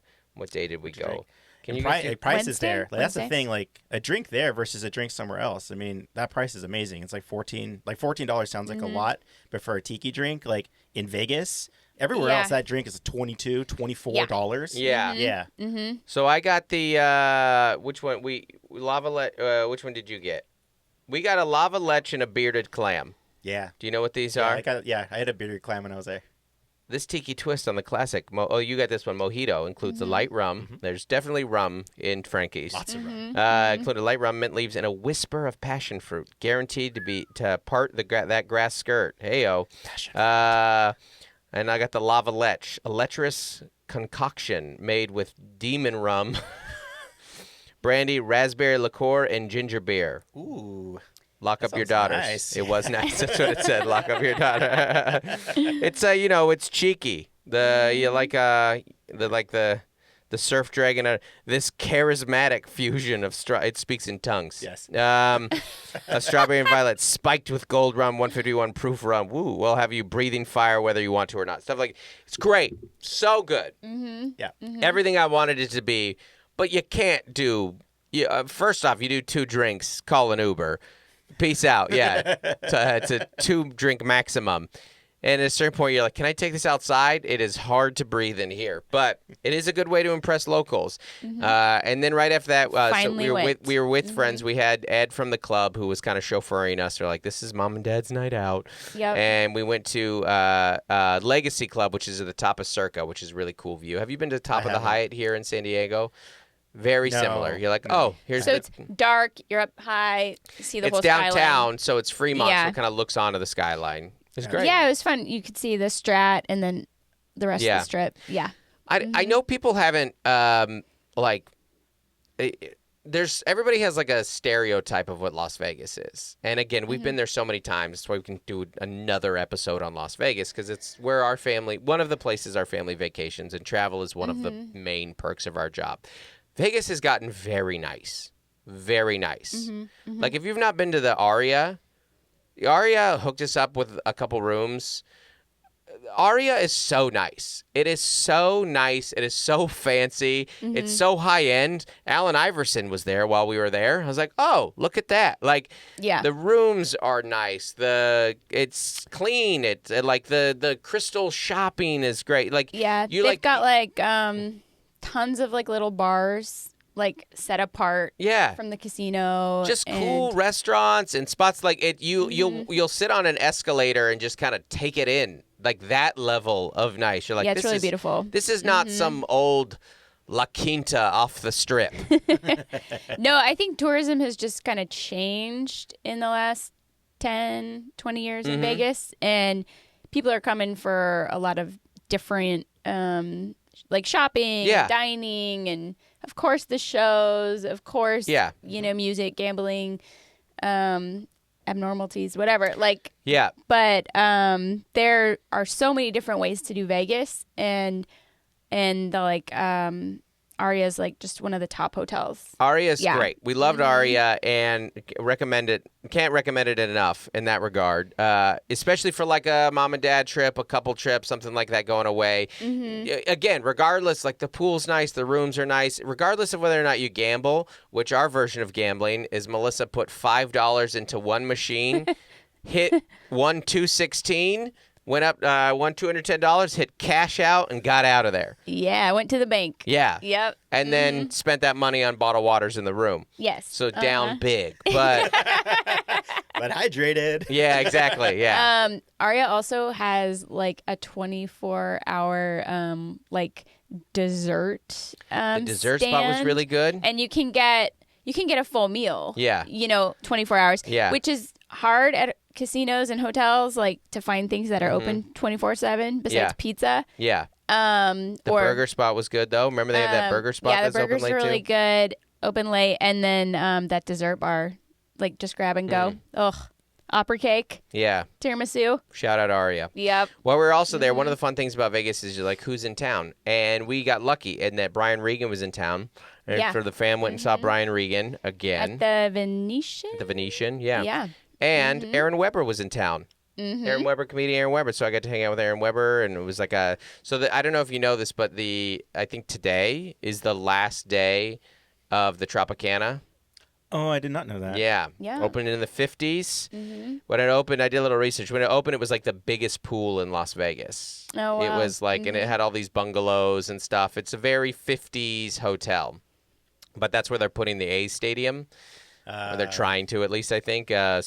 did we go? Drink. Can you price is there? Like, that's the Wednesday? thing. Like a drink there versus a drink somewhere else. I mean, that price is amazing. It's like $14 sounds like a lot, but for a tiki drink, like in Vegas, everywhere else that drink is $22, $24. Yeah. Yeah. Mm-hmm. So I got the which one which one did you get? We got a lava lech and a bearded clam. Yeah. Do you know what these Yeah, are? I had a bearded clam when I was there. This tiki twist on the classic. You got this one. Mojito includes the light rum. There's definitely rum in Frankie's. Lots of rum. Included light rum, mint leaves, and a whisper of passion fruit, guaranteed to part that grass skirt. Heyo. And I got the lava lech, a lecherous concoction made with demon rum, brandy, raspberry liqueur, and ginger beer. Ooh. Lock up your sounds daughters. nice. It was nice. That's what it said. Lock up your daughter. It's it's cheeky. The surf dragon. This charismatic fusion of it speaks in tongues. Yes. A strawberry and violet spiked with gold rum, 151 proof rum. Woo! We'll have you breathing fire whether you want to or not. Stuff like it's great. So good. Mm-hmm. Yeah. Mm-hmm. Everything I wanted it to be, but you can't do. First off, you do 2 drinks, call an Uber. Peace out. Yeah. It's a 2-drink maximum. And at a certain point, you're like, can I take this outside? It is hard to breathe in here. But it is a good way to impress locals. Mm-hmm. And then right after that, Finally we were with friends. We had Ed from the club who was kind of chauffeuring us. We're like, this is Mom and Dad's night out. Yep. And we went to Legacy Club, which is at the top of Circa, which is a really cool view. Have you been to the top of the Hyatt here in San Diego? Very similar. You're like, here's So it's dark. You're up high. You see the whole It's downtown, skyline. so it's Fremont, Yeah. so it kind of looks onto the skyline. It's great. Yeah, it was fun. You could see the Strat and then the rest of the strip. Yeah. I know people haven't everybody has like a stereotype of what Las Vegas is. And again, we've been there so many times. That's why we can do another episode on Las Vegas because it's where one of the places our family vacations, and travel is one of the main perks of our job. Vegas has gotten very nice. Very nice. Like if you've not been to the Aria hooked us up with a couple rooms. Aria is so nice. It is so nice. It is so fancy. It's so high end. Allen Iverson was there while we were there. I was like, oh, look at that. Like, the rooms are nice. It's clean. It's like the crystal shopping is great. Like, they've got like tons of like little bars like set apart from the casino. Just cool restaurants and spots like it. You'll sit on an escalator and just kind of take it in. Like that level of nice. You're like, it's really beautiful. This is not some old La Quinta off the strip. No, I think tourism has just kind of changed in the last 10, 20 years in Vegas. And people are coming for a lot of different like shopping, dining, and of course the shows, of course, music, gambling, abnormalities, whatever. Like, but there are so many different ways to do Vegas, and Aria's like just one of the top hotels. Aria's great. We loved Aria and can't recommend it enough in that regard. Especially for like a mom and dad trip, a couple trip, something like that going away. Again, regardless, like the pool's nice, the rooms are nice. Regardless of whether or not you gamble, which our version of gambling is Melissa put $5 into one machine, hit 216. Went up, won $210, hit cash out, and got out of there. Yeah, I went to the bank. Yeah. Yep. And then spent that money on bottled waters in the room. Yes. So down big, but but hydrated. Yeah, exactly. Yeah. Aria also has like a 24-hour like dessert. The dessert stand, spot was really good. and you can get a full meal. Yeah. 24 hours. Yeah. Which is hard at casinos and hotels, like to find things that are open 24/7 besides pizza. Yeah. The burger spot was good though. Remember they had that burger spot the that's open burgers late are really too? good. open late, and then that dessert bar, like just grab and go. Ugh. Opera cake. Yeah. Tiramisu. Shout out Aria. Yep. While we were also there, one of the fun things about Vegas is you're like, who's in town? And we got lucky in that Brian Regan was in town. And Yeah. so the fam went and saw Brian Regan again. At the Venetian? The Venetian, yeah. Yeah. And Aaron Weber was in town. Aaron Weber, comedian Aaron Weber. So I got to hang out with Aaron Weber, and it was like I don't know if you know this, but I think today is the last day of the Tropicana. Oh, I did not know that. Yeah. Yeah. Opened in the 50s. When it opened, I did a little research. When it opened, it was like the biggest pool in Las Vegas. Oh, wow. It was like, and it had all these bungalows and stuff. It's a very 50s hotel. But that's where they're putting the A's stadium. Or they're trying to, at least, I think. I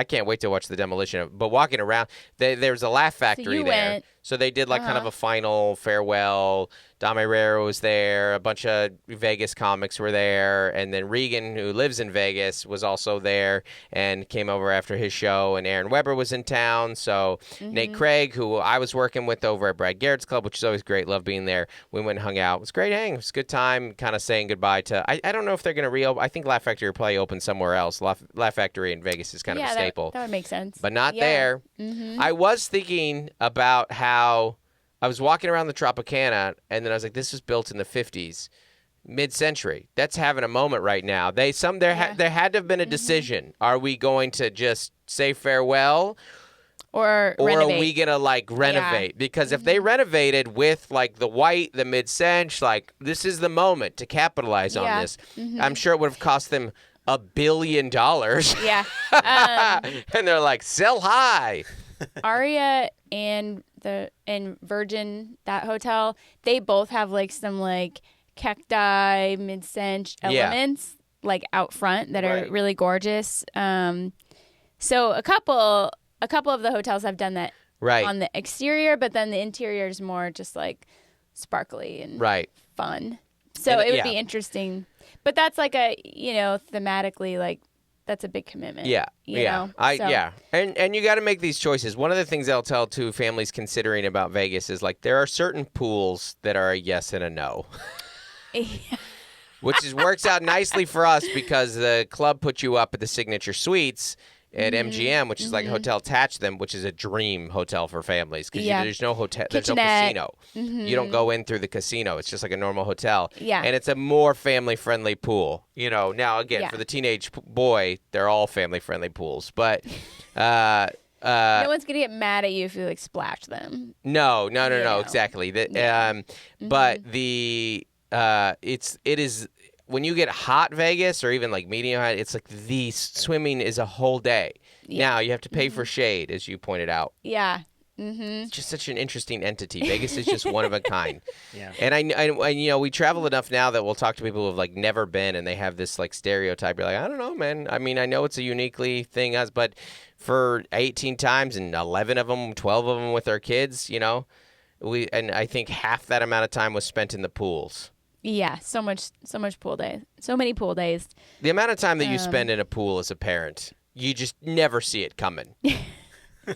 can't wait to watch the demolition. But walking around, there's a Laugh Factory you there. went. So they did like kind of a final farewell. Dom Herrera was there. A bunch of Vegas comics were there. And then Regan, who lives in Vegas, was also there and came over after his show. And Aaron Weber was in town. So Nate Craig, who I was working with over at Brad Garrett's Club, which is always great. Love being there. We went and hung out. It was a great hang. It was a good time, kind of saying goodbye to... I don't know if they're going to reopen. I think Laugh Factory will probably open somewhere else. Laugh Factory in Vegas is kind of a staple. That would make sense. But not there. I was thinking about how I was walking around the Tropicana, and then I was like, this was built in the 50s, mid-century. That's having a moment right now. There had to have been a decision. Are we going to just say farewell? Or renovate. Are we going to, like, renovate? Yeah. Because if they renovated with, like, the white, the mid-century, like, this is the moment to capitalize on this. I'm sure it would have cost them $1 billion. Yeah. And they're like, sell high. Aria and Virgin, that hotel, they both have like some like cacti, mid-century elements like out front that are really gorgeous. So a couple of the hotels have done that on the exterior, but then the interior is more just like sparkly and fun. So it would be interesting. But that's like a, thematically, like, that's a big commitment. Yeah. You know? And you got to make these choices. One of the things I'll tell to families considering about Vegas is, like, there are certain pools that are a yes and a no. Which works out nicely for us because the club put you up at the Signature Suites at MGM, which is like a hotel attached to them, which is a dream hotel for families because there's no hotel, there's no casino. You don't go in through the casino. It's just like a normal hotel. Yeah. And it's a more family-friendly pool. Now, again, for the teenage boy, they're all family-friendly pools. But no one's going to get mad at you if you, like, splash them. No, exactly. But it is... When you get hot Vegas or even like medium hot, it's like the swimming is a whole day. Yeah. Now you have to pay for shade, as you pointed out. Yeah. It's just such an interesting entity. Vegas is just one of a kind. Yeah. And I we travel enough now that we'll talk to people who have like never been and they have this like stereotype. You're like, I don't know, man. I mean, I know it's a uniquely thing, but for 18 times and 11 of them, 12 of them with our kids, and I think half that amount of time was spent in the pools. Yeah, so much pool days. So many pool days. The amount of time that you spend in a pool as a parent, you just never see it coming.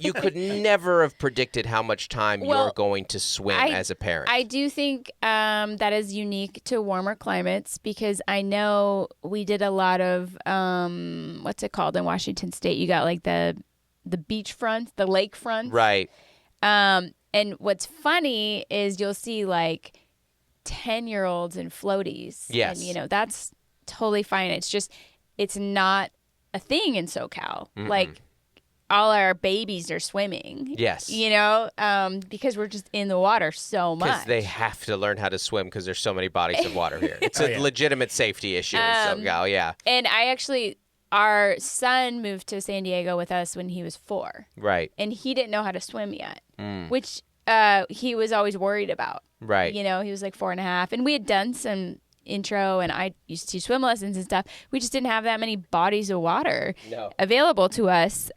You could never have predicted how much time you're going to swim as a parent. I do think that is unique to warmer climates because I know we did a lot of, what's it called in Washington State? You got like the beachfront, the lakefront. Right. And what's funny is you'll see like 10-year-olds in floaties. Yes. And, that's totally fine. It's just, it's not a thing in SoCal. Like, all our babies are swimming. Yes. Because we're just in the water so much. Because they have to learn how to swim because there's so many bodies of water here. It's a legitimate safety issue in SoCal, yeah. And our son moved to San Diego with us when he was 4. Right. And he didn't know how to swim yet, which he was always worried about. Right. He was like 4.5. And we had done some intro and I used to teach swim lessons and stuff. We just didn't have that many bodies of water available to us.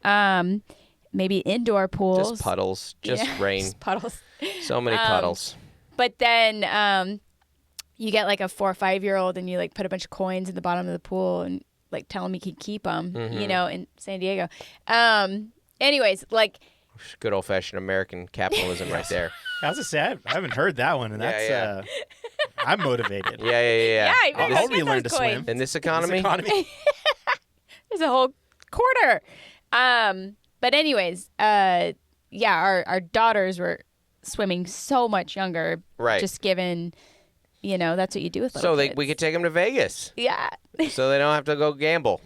Maybe indoor pools. Just puddles. Just rain. Just puddles. So many puddles. But then you get like a 4 or 5-year-old and you like put a bunch of coins in the bottom of the pool and like tell him he can keep them, in San Diego. Anyways, like... Good old-fashioned American capitalism right there. I was going to say, I haven't heard that one, and that's I'm motivated. Yeah. you better I'll get relearn those to swim. coins. In this economy? There's a whole quarter. But anyways, our daughters were swimming so much younger. Right. Just given, that's what you do with little So kids. we could take them to Vegas. Yeah. So they don't have to go gamble.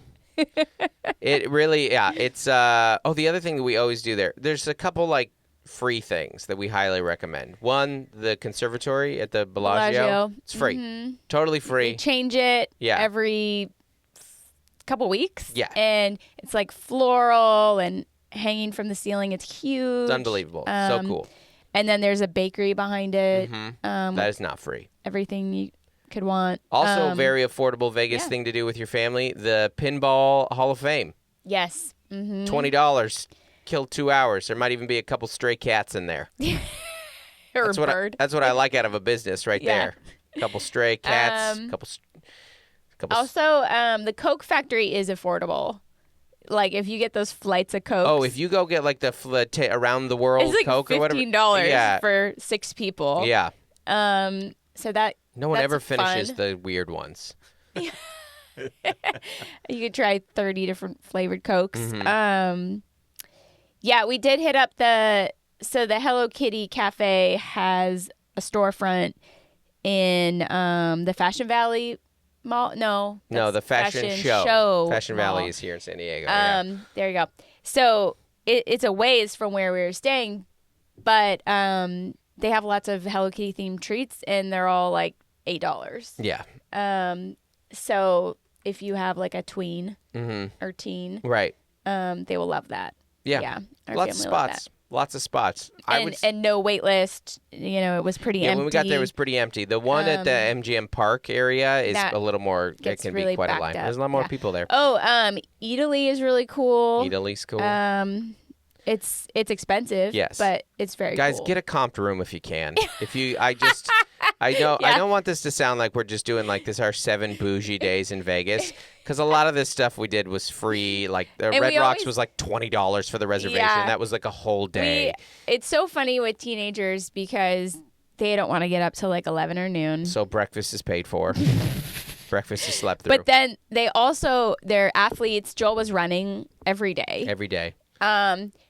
It really, it's, the other thing that we always do there's a couple, like, free things that we highly recommend. One, the conservatory at the Bellagio. It's free. Mm-hmm. Totally free. They change it Yeah. every couple weeks. Yeah. And it's, like, floral and hanging from the ceiling. It's huge. It's unbelievable. So cool. And then there's a bakery behind it. That is not free. Everything you could want. Also, very affordable Vegas thing to do with your family, the Pinball Hall of Fame. Yes. Mm-hmm. $20. Kill 2 hours. There might even be a couple stray cats in there. Or That's a bird. That's what I like out of a business right there. A couple stray cats. Also, the Coke factory is affordable. Like, if you get those flights of Coke. Oh, if you go get, like, the around the world it's like Coke or whatever. $15 for 6 people. Yeah. So that No one that's ever finishes fun. the weird ones. You could try 30 different flavored Cokes. Mm-hmm. We did hit up the Hello Kitty Cafe has a storefront in the Fashion Valley Mall. No, the fashion show. Fashion Mall. Valley is here in San Diego. There you go. So it's a ways from where we were staying, but they have lots of Hello Kitty themed treats, and they're all like $8. Yeah. So if you have like a tween Mm-hmm. or teen, Right. they will love that. Yeah. Our Lots of family loved spots. that. Lots of spots. And no wait list. It was pretty empty. When we got there, it was pretty empty. The one at the MGM Park area is that a little more. It gets can really be quite a backed line. up. There's a lot more Yeah. people there. Oh, Italy is really cool. Italy's cool. It's expensive. Yes. But it's very Guys, cool. get a comped room if you can. I don't want this to sound like we're just doing like this our 7 bougie days in Vegas, because a lot of this stuff we did was free. Like the And Red we Rocks always- was like $20 for the reservation. Yeah. That was like a whole day. It's so funny with teenagers because they don't want to get up till like 11 or noon. So breakfast is paid for. Breakfast is slept through. But then they're athletes. Joel was running every day. Every day.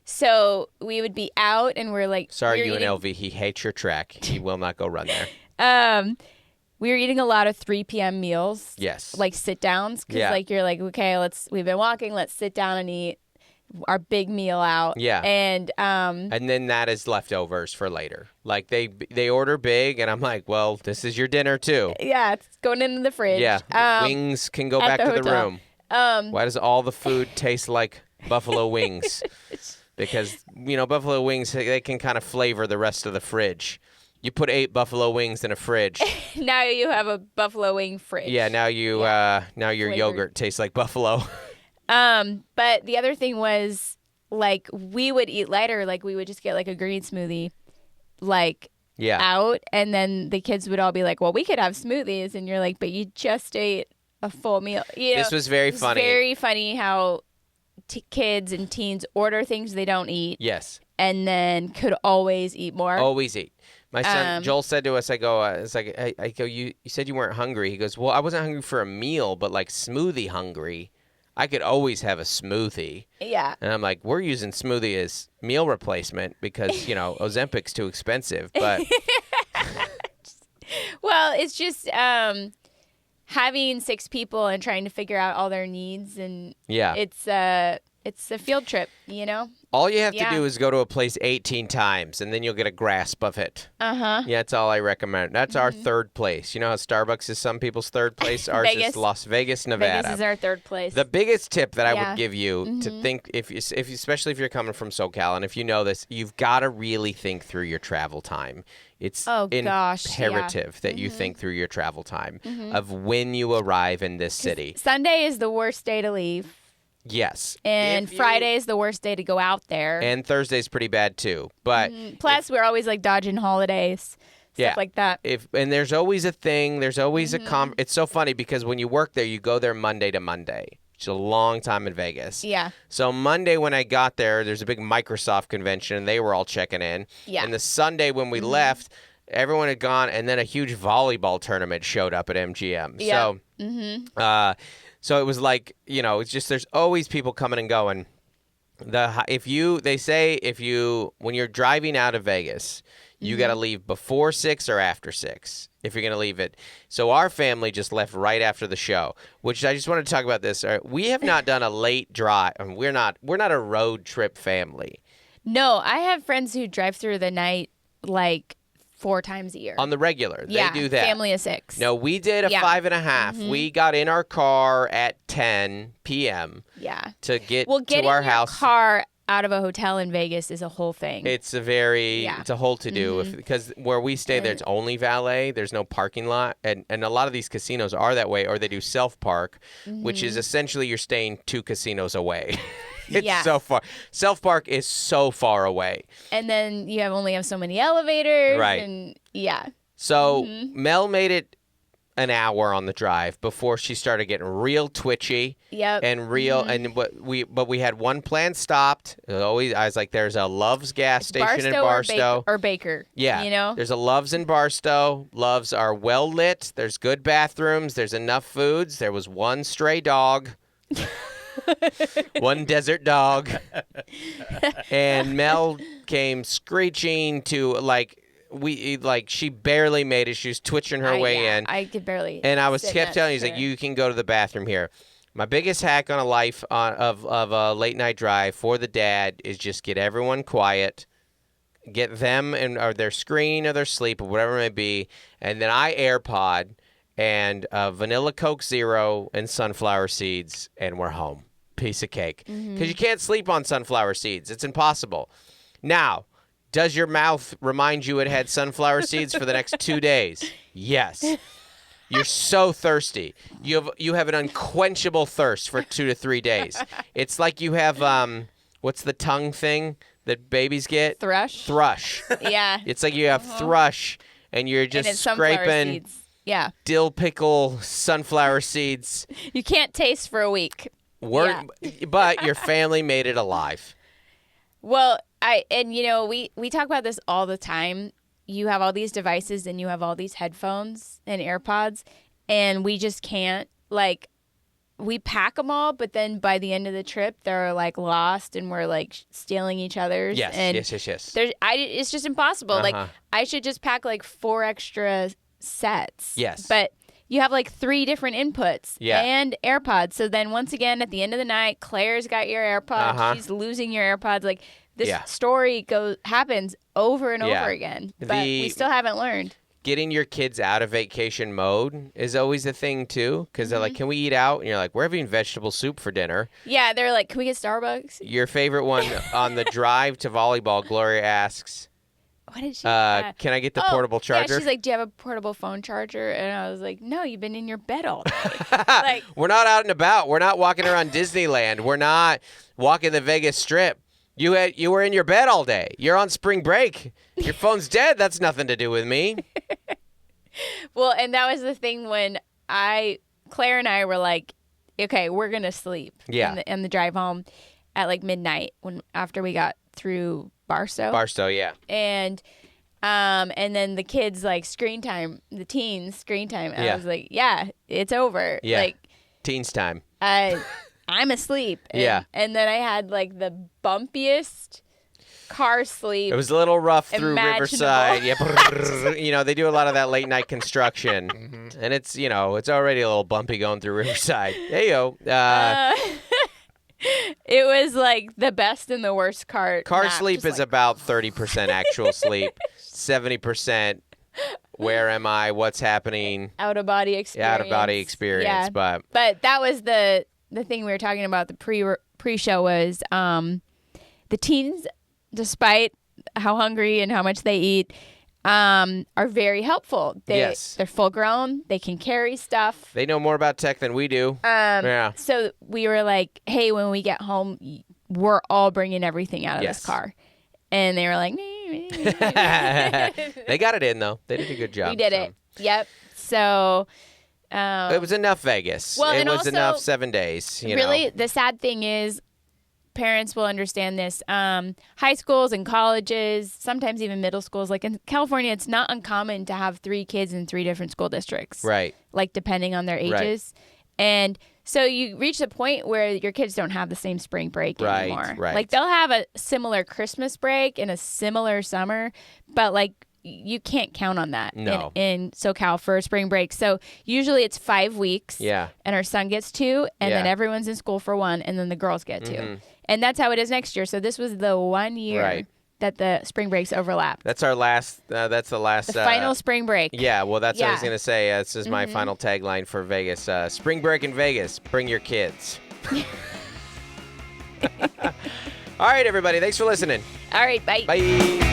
So we would be out and we're like, Sorry, we were UNLV. He hates your track. He will not go run there. We were eating a lot of 3 p.m. meals. Yes. Like sit downs. Because Yeah. like you're like, okay, we've been walking. Let's sit down and eat our big meal out. Yeah. And And then that is leftovers for later. Like they order big, and I'm like, well, this is your dinner too. yeah, it's going into the fridge. Yeah. Wings can go at back the to the hotel. room. Why does all the food taste like buffalo wings? Because, buffalo wings, they can kind of flavor the rest of the fridge. You put 8 buffalo wings in a fridge. Now you have a buffalo wing fridge. Yeah, now your Flavored. yogurt tastes like buffalo. But the other thing was, like, we would eat lighter. Like, we would just get, like, a green smoothie, like, Yeah. out. And then the kids would all be like, well, we could have smoothies. And you're like, but you just ate a full meal. This was very funny. Very funny how kids and teens order things they don't eat Yes. and then could always eat more. Always eat. My son Joel said to us, I go, it's like, I go, you said you weren't hungry. He goes, well, I wasn't hungry for a meal, but like smoothie hungry. I could always have a smoothie. Yeah. And I'm like, we're using smoothie as meal replacement because, Ozempic's too expensive. But Well, it's just having 6 people and trying to figure out all their needs, and yeah, it's a field trip, all you have to Yeah. do is go to a place 18 times, and then you'll get a grasp of it. Uh-huh. Yeah, that's all I recommend. That's our third place. You know how Starbucks is some people's third place? Ours Vegas. is Las Vegas, Nevada. Vegas is our third place. The biggest tip that I Yeah. would give you to think, if especially if you're coming from SoCal, and if you know this, you've got to really think through your travel time. It's imperative that you think through your travel time of when you arrive in this city. Sunday is the worst day to leave, Yes. and Friday is the worst day to go out there. And Thursday's pretty bad too. But Plus, we're always like dodging holidays, stuff like that. And there's always a thing. There's always a It's so funny because when you work there, you go there Monday to Monday. It's a long time in Vegas. Yeah. So Monday when I got there, there's a big Microsoft convention, and they were all checking in. Yeah. And the Sunday when we left, Everyone had gone, and then a huge volleyball tournament showed up at MGM. Yeah. So, so it was like, it's just there's always people coming and going. They say when you're driving out of Vegas, you got to leave before 6 or after 6 if you're going to leave it. So our family just left right after the show, which I just wanted to talk about this. We have not done a late drive. We're not a road trip family. No, I have friends who drive through the night like 4 times a year. On the regular. Yeah, they do that. Family of 6. No, we did a 5.5. We got in our car at 10 p.m. Yeah. to get getting to our your house. car out of a hotel in Vegas is a whole thing. It's a whole to-do because where we stay, there's only valet. There's no parking lot. And a lot of these casinos are that way, or they do self-park, which is essentially you're staying 2 casinos away. It's so far. Self-park is so far away. And then you only have so many elevators. Right. And So Mel made it an hour on the drive before she started getting real twitchy. Yep. And real but we had one plan stopped. I was like, there's a Love's gas station in Barstow. Or Baker. Yeah. There's a Love's in Barstow. Love's are well lit. There's good bathrooms. There's enough foods. There was one stray dog. One desert dog. And Mel came screeching to she barely made it. She was twitching her way in. I could barely. And I kept telling you, he's like, you can go to the bathroom here. My biggest hack on of a late night drive for the dad is just get everyone quiet, get them or their screen or their sleep or whatever it may be, and then I AirPod and vanilla Coke Zero and sunflower seeds, and we're home. Piece of cake. Because you can't sleep on sunflower seeds. It's impossible. Now, does your mouth remind you it had sunflower seeds for the next 2 days? Yes. You're so thirsty. You have an unquenchable thirst for 2 to 3 days. It's like you have, what's the tongue thing that babies get? Thrush. Yeah. It's like you have thrush, and you're just scraping seeds. Yeah. Dill pickle sunflower seeds. You can't taste for a week. But your family made it alive. Well, we talk about this all the time. You have all these devices and you have all these headphones and AirPods, and we just can't, we pack them all, but then by the end of the trip, they're lost and we're stealing each other's. Yes, and yes. It's just impossible. I should just pack 4 extra sets. Yes. But you have 3 different inputs and AirPods. So then once again, at the end of the night, Claire's got your AirPods. She's losing your AirPods. This story happens over and over again. But we still haven't learned. Getting your kids out of vacation mode is always a thing, too. Because they're like, can we eat out? And you're like, we're having vegetable soup for dinner. Yeah, they're like, can we get Starbucks? Your favorite one on the drive to volleyball, Gloria asks, what did she can I get the portable charger? Yeah, she's like, do you have a portable phone charger? And I was like, no, you've been in your bed all day. We're not out and about. We're not walking around Disneyland. We're not walking the Vegas Strip. You were in your bed all day. You're on spring break. Your phone's dead. That's nothing to do with me. Well, and that was the thing when Claire and I were like, okay, we're going to sleep in the drive home at midnight after we got through Barstow, yeah. And then the kids screen time, the teens screen time. And I was like, yeah, it's over. Yeah. Teens time. I'm asleep. And then I had the bumpiest car sleep. It was a little rough through Riverside. Yeah. They do a lot of that late night construction. And it's, it's already a little bumpy going through Riverside. Hey, yo. It was the best and the worst car sleep is about 30% actual sleep, 70% where am I, what's happening. Out of body experience. Yeah. But that was the thing we were talking about the pre-show was the teens, despite how hungry and how much they eat, are very helpful. They're full grown. They can carry stuff. They know more about tech than we do. So we were like, hey, when we get home, we're all bringing everything out of this car. And they were like, they got it in, though. They did a good job. We did it. Yep. So it was enough Vegas. Well, it was also, enough 7 days. Really, the sad thing is parents will understand this. High schools and colleges, sometimes even middle schools. Like in California, it's not uncommon to have 3 kids in 3 different school districts. Right. Like depending on their ages. Right. And so you reach a point where your kids don't have the same spring break anymore. Right. Like they'll have a similar Christmas break and a similar summer, but like you can't count on that in SoCal for spring break. So usually it's 5 weeks. Yeah. And our son gets 2, and then everyone's in school for 1, and then the girls get 2. And that's how it is next year. So this was the 1 year that the spring breaks overlap. That's our last. That's the last. The final spring break. Yeah. Well, that's what I was gonna say. This is my final tagline for Vegas. Spring break in Vegas. Bring your kids. All right, everybody. Thanks for listening. All right. Bye. Bye.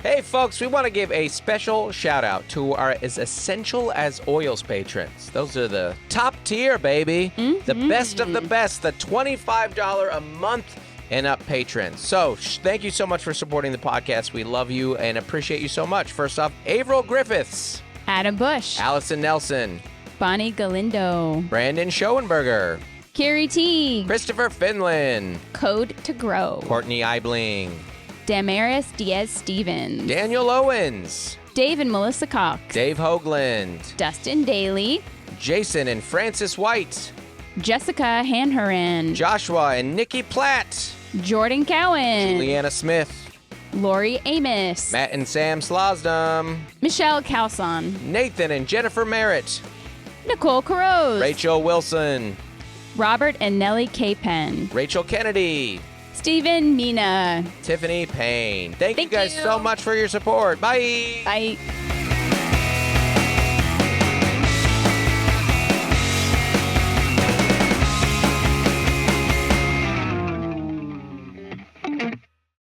Hey, folks, we want to give a special shout out to our As Essential as Oils patrons. Those are the top tier, baby. The best of the best, the $25 a month and up patrons. So thank you so much for supporting the podcast. We love you and appreciate you so much. First off, Averill Griffiths, Adam Bush, Allison Nelson, Bonnie Galindo, Brandon Schoenberger, Carrie T, Christopher Finland, Code to Grow, Courtney Eibling, Damaris Diaz-Stevens, Daniel Owens, Dave and Melissa Cox, Dave Hoagland, Dustin Daly, Jason and Francis White, Jessica Hanheran, Joshua and Nikki Platt, Jordan Cowan, Juliana Smith, Lori Amos, Matt and Sam Slosdom, Michelle Calson, Nathan and Jennifer Merritt, Nicole Carose, Rachel Wilson, Robert and Nellie K. Penn, Rachel Kennedy, Stephen Mina, Tiffany Payne. Thank you guys so much for your support. Bye. Bye.